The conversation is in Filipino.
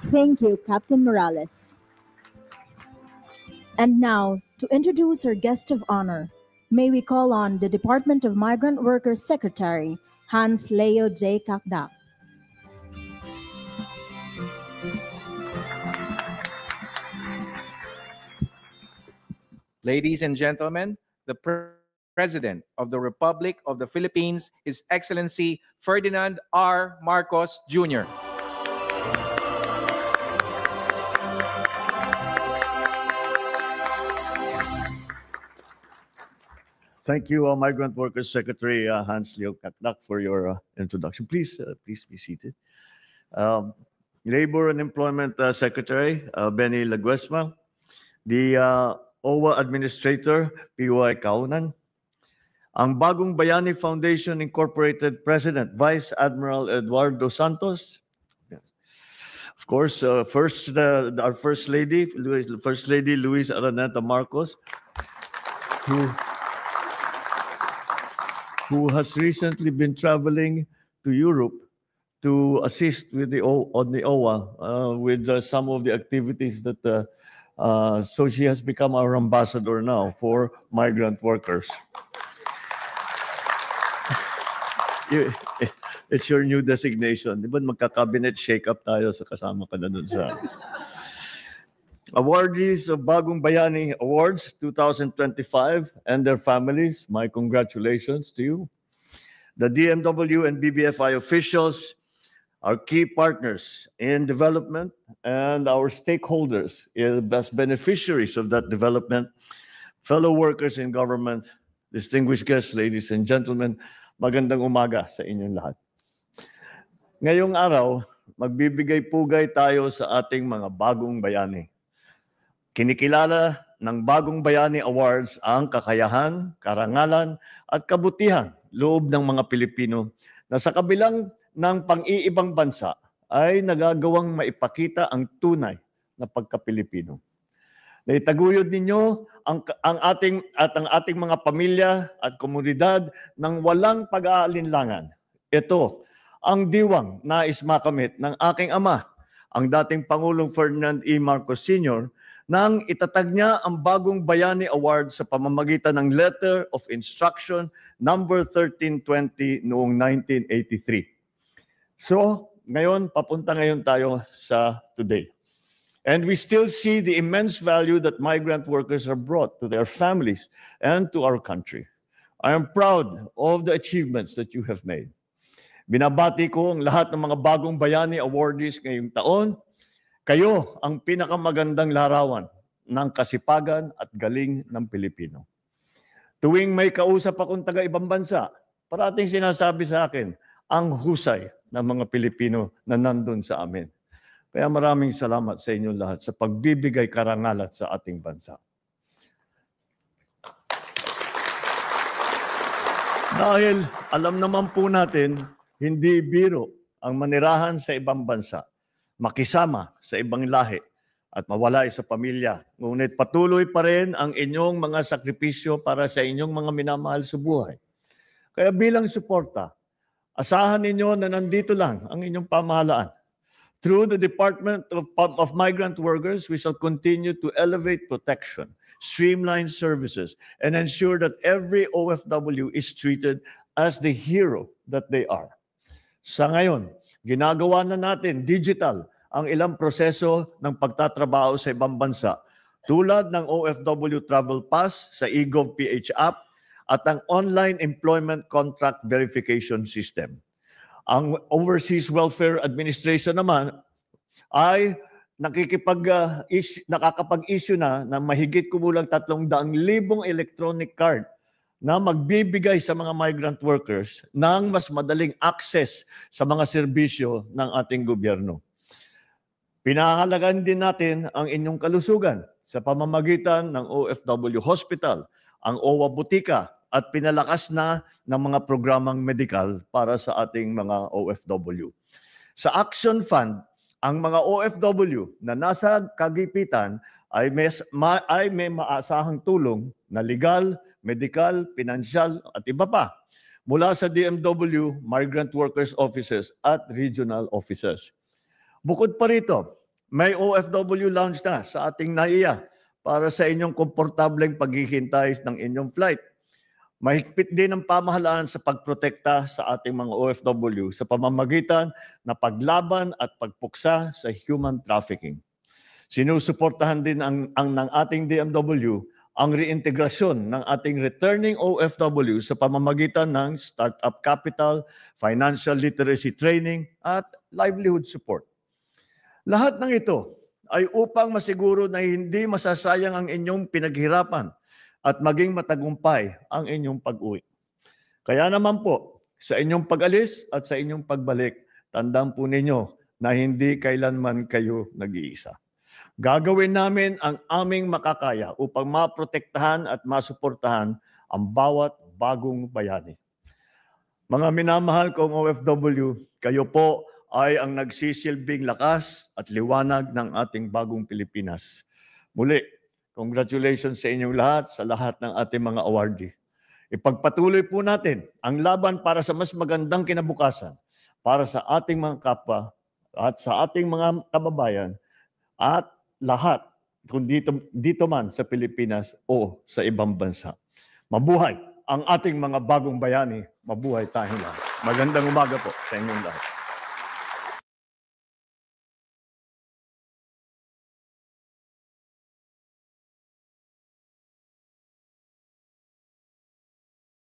Thank you, Captain Morales. And now, to introduce our guest of honor, may we call on the Department of Migrant Workers Secretary, Hans Leo J. Kakdak. Ladies and gentlemen, the President of the Republic of the Philippines, His Excellency Ferdinand R. Marcos Jr. Thank you, Migrant Workers Secretary Hans Leo Kakdak, for your introduction. Please be seated. Labor and Employment Secretary Benny Laguesma, the OWA Administrator PY Kaunan, ang Bagong Bayani Foundation Incorporated President Vice Admiral Eduardo Santos. Of course, our First Lady Luis Araneta Marcos, who has recently been traveling to Europe to assist with the OWA with some of the activities that. So she has become our ambassador now for migrant workers. It's your new designation. Di ba magka-cabinet shake-up tayo sa kasama ka na dun sa... Awardees of Bagong Bayani Awards 2025 and their families, my congratulations to you. The DMW and BBFI officials, our key partners in development, and our stakeholders as beneficiaries of that development, fellow workers in government, distinguished guests, ladies and gentlemen, magandang umaga sa inyong lahat. Ngayong araw, magbibigay pugay tayo sa ating mga bagong bayani. Kinikilala ng Bagong Bayani Awards ang kakayahan, karangalan, at kabutihan loob ng mga Pilipino na sa kabilang ng pang-iibang bansa ay nagagawang maipakita ang tunay na pagka-Pilipino. Naitaguyod ninyo ang ating mga pamilya at komunidad ng walang pag-aalinlangan. Ito ang diwang nais makamit ng aking ama, ang dating Pangulong Ferdinand E. Marcos Sr., nang itatag niya ang Bagong Bayani Award sa pamamagitan ng Letter of Instruction number 1320 noong 1983. So, papunta ngayon tayo sa today. And we still see the immense value that migrant workers have brought to their families and to our country. I am proud of the achievements that you have made. Binabati ko ang lahat ng mga Bagong Bayani awardees ngayong taon. Kayo ang pinakamagandang larawan ng kasipagan at galing ng Pilipino. Tuwing may kausap akong taga-ibang bansa, parating sinasabi sa akin ang husay ng mga Pilipino na nandun sa amin. Kaya maraming salamat sa inyong lahat sa pagbibigay karangalan sa ating bansa. Dahil alam naman po natin, hindi biro ang manirahan sa ibang bansa, makisama sa ibang lahi at mawala sa pamilya. Ngunit patuloy pa rin ang inyong mga sakripisyo para sa inyong mga minamahal sa buhay. Kaya bilang suporta, asahan ninyo na nandito lang ang inyong pamahalaan. Through the Department of Migrant Workers, we shall continue to elevate protection, streamline services, and ensure that every OFW is treated as the hero that they are. Sa ngayon, ginagawa na natin digital ang ilang proseso ng pagtatrabaho sa ibang bansa tulad ng OFW Travel Pass sa eGov.ph app at ang Online Employment Contract Verification System. Ang Overseas Welfare Administration naman ay nakakapag-issue na ng mahigit kumulang 300,000 electronic card na magbibigay sa mga migrant workers ng mas madaling access sa mga serbisyo ng ating gobyerno. Pinahalagan din natin ang inyong kalusugan sa pamamagitan ng OFW Hospital, ang OWA Butika, at pinalakas na ng mga programang medikal para sa ating mga OFW. Sa Action Fund, ang mga OFW na nasa kagipitan ay may maasahang tulong na legal, medical, pinansyal at iba pa mula sa DMW, Migrant Workers Offices at Regional Offices. Bukod pa rito, May OFW lounge na sa ating NAIA para sa inyong komportableng paghihintay ng inyong flight. Mahigpit din ang pamahalaan sa pagprotekta sa ating mga OFW sa pamamagitan na paglaban at pagpuksa sa human trafficking. Sinusuportahan din ng ating DMW ang reintegrasyon ng ating returning OFW sa pamamagitan ng startup capital, financial literacy training, at livelihood support. Lahat ng ito ay upang masiguro na hindi masasayang ang inyong pinaghirapan at maging matagumpay ang inyong pag-uwi. Kaya naman po, sa inyong pag-alis at sa inyong pagbalik, tandaan po ninyo na hindi kailanman kayo nag-iisa. Gagawin namin ang aming makakaya upang maprotektahan at masuportahan ang bawat bagong bayani. Mga minamahal kong OFW, kayo po ay ang nagsisilbing lakas at liwanag ng ating bagong Pilipinas. Muli, congratulations sa inyong lahat, sa lahat ng ating mga awardee. Ipagpatuloy po natin ang laban para sa mas magandang kinabukasan para sa ating mga kapwa at sa ating mga kababayan at lahat, kung dito man sa Pilipinas o sa ibang bansa. Mabuhay ang ating mga bagong bayani. Mabuhay tayong lahat. Magandang umaga po sa inyong lahat.